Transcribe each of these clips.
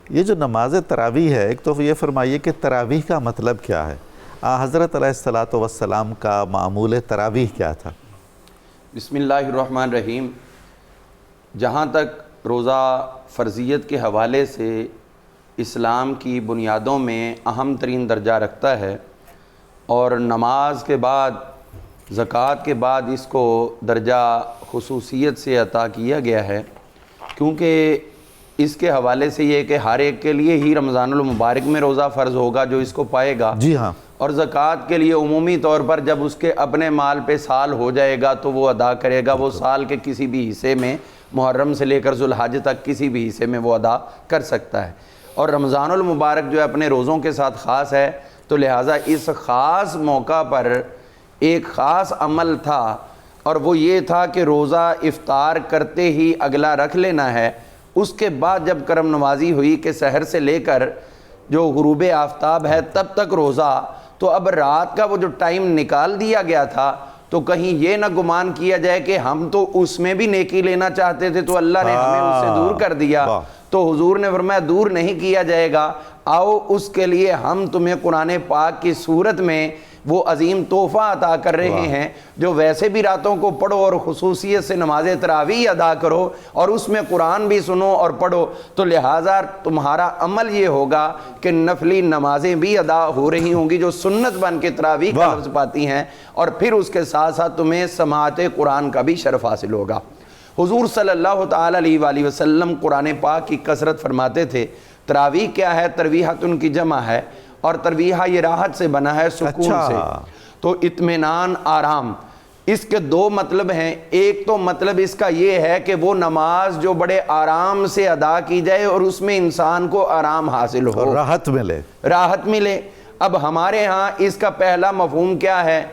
یہ جو نماز تراویح ہے، ایک تو یہ فرمائیے کہ تراویح کا مطلب کیا ہے؟ حضرت علیہ الصلاۃ والسلام کا معمول تراویح کیا تھا؟ بسم اللہ الرحمن الرحیم۔ جہاں تک روزہ فرضیت کے حوالے سے اسلام کی بنیادوں میں اہم ترین درجہ رکھتا ہے، اور نماز کے بعد زکوٰۃ کے بعد اس کو درجہ خصوصیت سے عطا کیا گیا ہے، کیونکہ اس کے حوالے سے یہ کہ ہر ایک کے لیے ہی رمضان المبارک میں روزہ فرض ہوگا جو اس کو پائے گا، جی ہاں، اور زکوٰۃ کے لیے عمومی طور پر جب اس کے اپنے مال پہ سال ہو جائے گا تو وہ ادا کرے گا، وہ سال کے کسی بھی حصے میں، محرم سے لے کر ذوالحج تک کسی بھی حصے میں وہ ادا کر سکتا ہے۔ اور رمضان المبارک جو ہے اپنے روزوں کے ساتھ خاص ہے، تو لہٰذا اس خاص موقع پر ایک خاص عمل تھا، اور وہ یہ تھا کہ روزہ افطار کرتے ہی اگلا رکھ لینا ہے۔ اس کے بعد جب کرم نوازی ہوئی کہ سحر سے لے کر جو غروب آفتاب ہے تب تک روزہ، تو اب رات کا وہ جو ٹائم نکال دیا گیا تھا، تو کہیں یہ نہ گمان کیا جائے کہ ہم تو اس میں بھی نیکی لینا چاہتے تھے تو اللہ نے ہمیں اس سے دور کر دیا۔ تو حضور نے فرمایا دور نہیں کیا جائے گا، آؤ اس کے لیے ہم تمہیں قرآن پاک کی صورت میں وہ عظیم تحفہ عطا کر رہے ہیں، جو ویسے بھی راتوں کو پڑھو اور خصوصیت سے نماز تراویح ادا کرو اور اس میں قرآن بھی سنو اور پڑھو، تو لہٰذا تمہارا عمل یہ ہوگا کہ نفلی نمازیں بھی ادا ہو رہی ہوں گی جو سنت بن کے تراویح کا لفظ پاتی ہیں، اور پھر اس کے ساتھ ساتھ تمہیں سماعت قرآن کا بھی شرف حاصل ہوگا۔ حضور صلی اللہ تعالیٰ علیہ وآلہ وسلم قرآن پاک کی کثرت فرماتے تھے۔ تراویح کیا ہے؟ ترویحۃ کی جمع ہے، اور ترویحہ یہ راحت سے بنا ہے، سکون سے، تو اطمینان، آرام۔ اس کے دو مطلب ہیں۔ ایک تو مطلب اس کا یہ ہے کہ وہ نماز جو بڑے آرام سے ادا کی جائے اور اس میں انسان کو آرام حاصل ہو، راحت ملے، راحت ملے۔ اب ہمارے ہاں اس کا پہلا مفہوم کیا ہے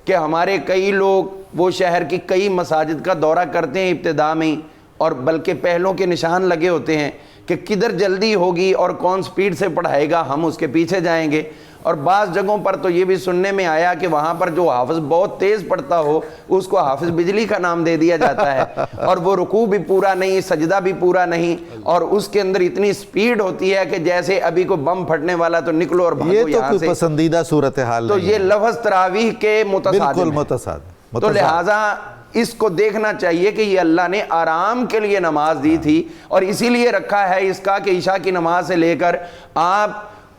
کہ ہمارے کئی لوگ وہ شہر کی کئی مساجد کا دورہ کرتے ہیں ابتدا میں، اور بلکہ پہلوں کے نشان لگے ہوتے ہیں کہ کدھر جلدی ہوگی اور کون سپیڈ سے پڑھائے گا، ہم اس کے پیچھے جائیں گے۔ اور بعض جگہوں پر تو یہ بھی سننے میں آیا کہ وہاں پر جو حافظ بہت تیز پڑھتا ہو اس کو حافظ بجلی کا نام دے دیا جاتا ہے، اور وہ رکوع بھی پورا نہیں، سجدہ بھی پورا نہیں، اور اس کے اندر اتنی سپیڈ ہوتی ہے کہ جیسے ابھی کو بم پھٹنے والا تو نکلو اور بھاگو یہاں سے۔ یہ تو کوئی پسندیدہ صورتحال تو نہیں، یہ لفظ تراویح کے متصادم بالکل ہے۔ متصادم۔ تو لہٰذا اس کو دیکھنا چاہیے کہ یہ اللہ نے آرام کے لیے نماز دی تھی، اور اسی لیے رکھا ہے اس کا کہ عشاء کی نماز سے لے کر آپ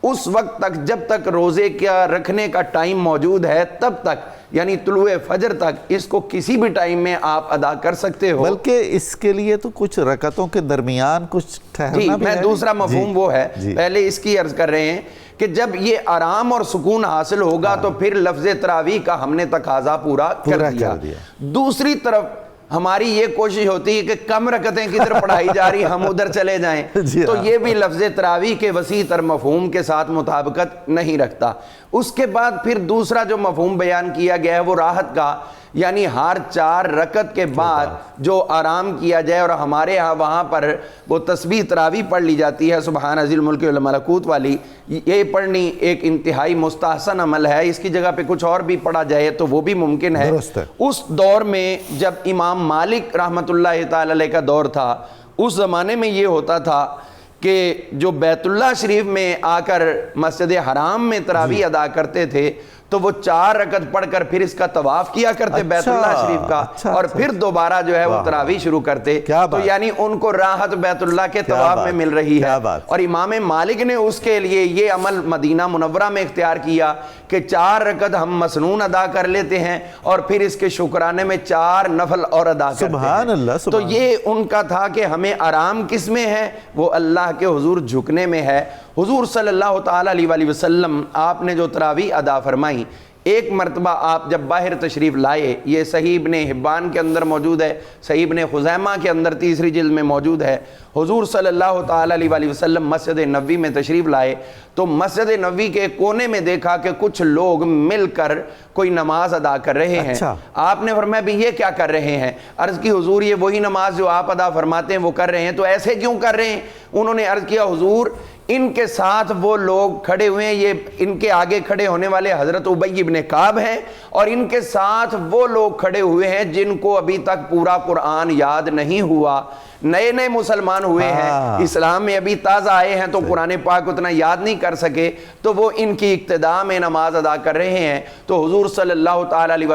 اس وقت تک جب تک روزے کا رکھنے کا ٹائم موجود ہے تب تک، یعنی طلوع فجر تک، اس کو کسی بھی ٹائم میں آپ ادا کر سکتے ہو۔ بلکہ اس کے لیے تو کچھ رکعتوں کے درمیان کچھ ٹھہرنا بھی ہے۔ میں دوسرا مفہوم وہ ہے، پہلے اس کی عرض کر رہے ہیں کہ جب یہ آرام اور سکون حاصل ہوگا تو پھر لفظ تراویح کا ہم نے تقاضا پورا کر دیا۔ دوسری طرف ہماری یہ کوشش ہوتی ہے کہ کم رکعتیں کدھر پڑھائی جا رہی ہم ادھر چلے جائیں، تو یہ بھی لفظ تراویح کے وسیع تر مفہوم کے ساتھ مطابقت نہیں رکھتا۔ اس کے بعد پھر دوسرا جو مفہوم بیان کیا گیا ہے وہ راحت کا، یعنی ہر 4 رکعت کے بعد جو آرام کیا جائے، اور ہمارے ہاں وہاں پر وہ تسبیح تراویح پڑھ لی جاتی ہے سبحان ذی الملک والملکوت والی، یہ پڑھنی ایک انتہائی مستحسن عمل ہے۔ اس کی جگہ پہ کچھ اور بھی پڑھا جائے تو وہ بھی ممکن ہے۔ اس دور میں جب امام مالک رحمۃ اللہ تعالی علیہ کا دور تھا، اس زمانے میں یہ ہوتا تھا کہ جو بیت اللہ شریف میں آ کر مسجد حرام میں تراویح ادا کرتے تھے تو وہ 4 رکعت پڑھ کر پھر اس کا طواف کیا کرتے بیت اللہ شریف کا، اور پھر دوبارہ جو ہے وہ تراویح شروع کرتے، تو یعنی ان کو راحت بیت اللہ کے طواف میں مل رہی ہے۔ اور امام مالک نے اس کے لیے یہ عمل مدینہ منورہ میں اختیار کیا کہ 4 رکعت ہم مسنون ادا کر لیتے ہیں اور پھر اس کے شکرانے میں 4 نفل اور ادا کرتے ہیں۔ سبحان اللہ۔ تو یہ ان کا تھا کہ ہمیں آرام کس میں ہے؟ وہ اللہ کے حضور جھکنے میں ہے۔ حضور صلی اللہ تعالیٰ علیہ وآلہ وسلم آپ نے جو تراویح ادا فرمائی، ایک مرتبہ آپ جب باہر تشریف لائے، یہ صحیح ابن حبان کے اندر موجود ہے، صحیح ابن خزیمہ کے اندر 3 جلد میں موجود ہے، حضور صلی اللہ تعالیٰ علیہ وآلہ وسلم مسجد نبوی میں تشریف لائے تو مسجد نبوی کے کونے میں دیکھا کہ کچھ لوگ مل کر کوئی نماز ادا کر رہے ہیں۔ آپ نے فرمایا بھی یہ کیا کر رہے ہیں؟ عرض کی حضور یہ وہی نماز جو آپ ادا فرماتے ہیں وہ کر رہے ہیں۔ تو ایسے کیوں کر رہے ہیں؟ انہوں نے عرض کیا حضور ان کے ساتھ وہ لوگ کھڑے ہوئے ہیں، یہ ان کے آگے کھڑے ہونے والے حضرت ابی بن کعب ہیں، اور ان کے ساتھ وہ لوگ کھڑے ہوئے ہیں جن کو ابھی تک پورا قرآن یاد نہیں ہوا، نئے نئے مسلمان ہوئے ہیں, اسلام میں ابھی تازہ آئے ہیں, تو قرآن پاک اتنا یاد نہیں کر سکے, تو وہ ان کی اقتداء میں نماز ادا کر رہے ہیں. تو حضور صلی اللہ تعالی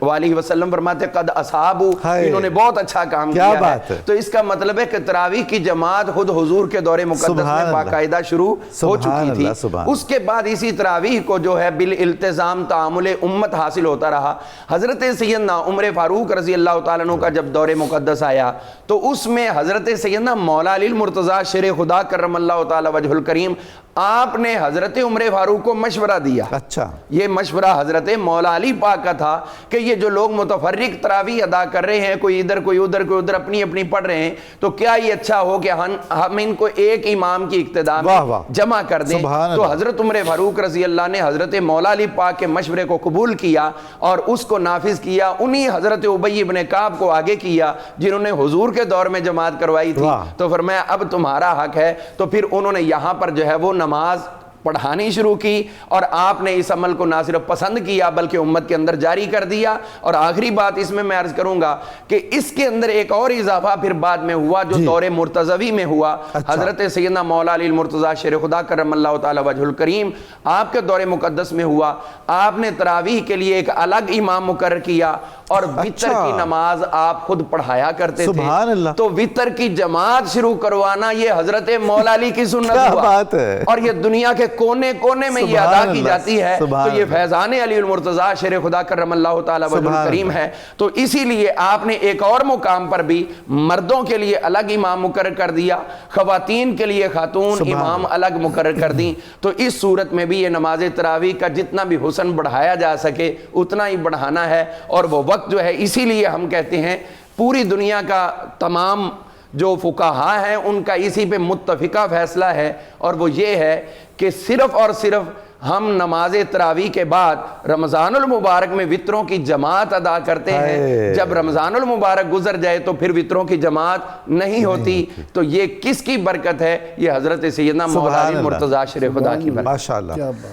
علیہ وسلم فرماتے قد اصحابو, انہوں نے بہت اچھا کام کیا ہے. تو اس کا مطلب ہے کہ تراویح کی جماعت خود حضور کے دور مقدس میں باقاعدہ شروع ہو چکی تھی. اس کے بعد اسی تراویح کو جو ہے بالالتزام تعامل امت حاصل ہوتا رہا. حضرت سیدنا عمر فاروق رضی اللہ تعالیٰ عنہ کا جب دور مقدس آیا تو اس میں حضرت سیدنا مولا علی المرتضیٰ شیر خدا کرم اللہ تعالی وجہ الکریم, آپ نے حضرت عمر فاروق کو مشورہ دیا. اچھا, یہ مشورہ حضرت مولا علی پاک کا تھا کہ یہ جو لوگ متفرق تراویح ادا کر رہے ہیں, کوئی ادھر کوئی ادھر کوئی ادھر اپنی اپنی پڑھ رہے ہیں, تو کیا یہ اچھا ہو کہ ہم ان کو ایک امام کی اقتداء میں جمع کر دیں. تو حضرت عمر فاروق رضی اللہ نے حضرت مولا علی پاک کے مشورے کو قبول کیا اور اس کو نافذ کیا. انہی حضرت ابی ابن کعب کو آگے کیا جنہوں نے حضور کے دور میں جماعت کروائی تھی. تو فرمایا اب تمہارا حق ہے. تو پھر انہوں نے یہاں پر جو ہے وہ نماز پڑھانی شروع کی, اور آپ نے اس عمل کو نہ صرف پسند کیا بلکہ امت کے اندر جاری کر دیا. اور آخری بات اس میں عرض کروں گا کہ اس کے اندر ایک اور اضافہ پھر بعد میں ہوا جو دور مرتضوی میں ہوا. حضرت سیدنا مولا علی المرتضیٰ شیر خدا کرم اللہ تعالی وجہ الکریم آپ کے دور مقدس میں ہوا. آپ نے تراویح کے لیے ایک الگ امام مقرر کیا اور وتر کی نماز آپ خود پڑھایا کرتے تھے. تو وتر کی جماعت شروع کروانا یہ حضرت مولا علی کی سنت ہوا, اور یہ دنیا کے کونے کونے میں یہ ادا کی جاتی ہے. تو یہ فیضان علی المرتضیٰ شیر خدا کرم اللہ تعالی وجہ الکریم ہے. تو اسی لیے آپ نے ایک اور مقام پر بھی مردوں کے لیے الگ امام مقرر کر دیا, خواتین کے لیے خاتون امام الگ مقرر کر دیں. تو اس صورت میں بھی یہ نماز تراویح کا جتنا بھی حسن بڑھایا جا سکے اتنا ہی بڑھانا ہے. اور وہ وقت جو ہے, اسی لیے ہم کہتے ہیں پوری دنیا کا تمام جو فقہا ہیں ان کا اسی پہ متفقہ فیصلہ ہے, اور وہ یہ ہے کہ صرف اور صرف ہم نماز تراویح کے بعد رمضان المبارک میں وطروں کی جماعت ادا کرتے ہیں. جب رمضان المبارک گزر جائے تو پھر وطروں کی جماعت نہیں ہوتی. تو یہ کس کی برکت ہے؟ یہ حضرت سیدنا مولا علی مرتضیٰ شیر خدا کی برکت. ماشاءاللہ.